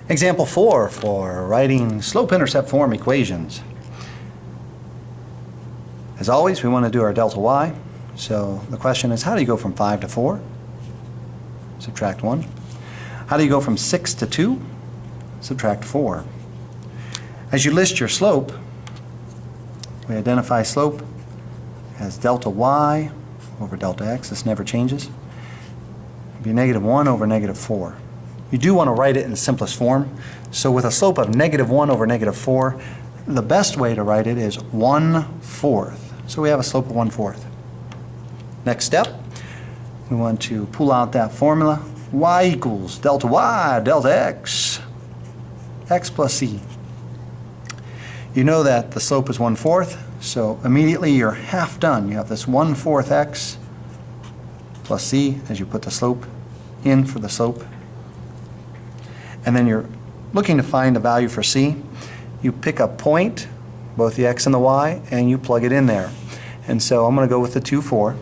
Example 4 for writing slope-intercept form equations. As always, we want to do our delta y. So the question is, how do you go from 5 to 4? Subtract 1. How do you go from 6 to 2? Subtract 4. As you list your slope, we identify slope as delta y over delta x. This never changes. It'd be negative 1 over negative 4. You do want to write it in the simplest form. So with a slope of negative 1 over negative 4, the best way to write it is 1/4. So we have a slope of 1/4. Next step, we want to pull out that formula. Y equals delta y, delta x, x plus c. You know that the slope is 1/4, so immediately you're half done. You have this 1/4 x plus c as you put the slope in for the slope. And then you're looking to find a value for c. You pick a point, both the x and the y, and you plug it in there. And so I'm going to go with the 2, 4.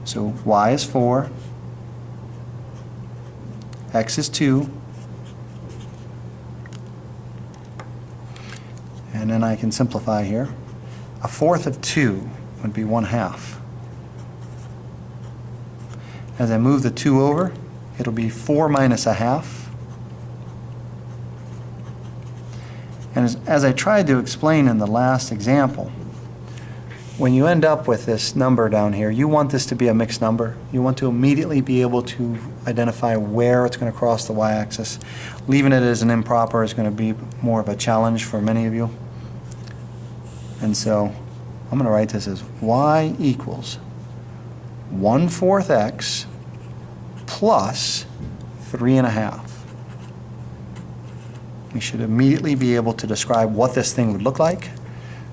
So y is 4, x is 2, and then I can simplify here. 1/4 of 2 would be 1/2. As I move the 2 over, it'll be 4 minus 1/2. And as I tried to explain in the last example, when you end up with this number down here, you want this to be a mixed number. You want to immediately be able to identify where it's going to cross the y-axis. Leaving it as an improper is going to be more of a challenge for many of you. And so I'm going to write this as y equals 1/4 x plus 3.5. We should immediately be able to describe what this thing would look like.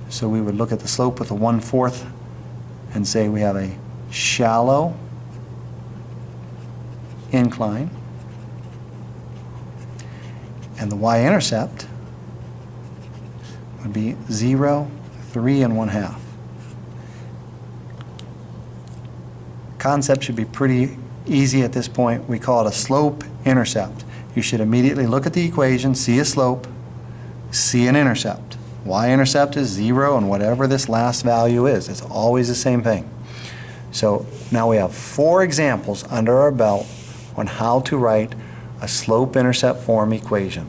So we would look at the slope with a 1/4 and say we have a shallow incline, and the y-intercept would be 0, 3, and 1/2. Concept should be pretty easy at this point. We call it a slope-intercept. You should immediately look at the equation, see a slope, see an intercept. Y-intercept is 0, and whatever this last value is, it's always the same thing. So now we have 4 examples under our belt on how to write a slope-intercept form equation.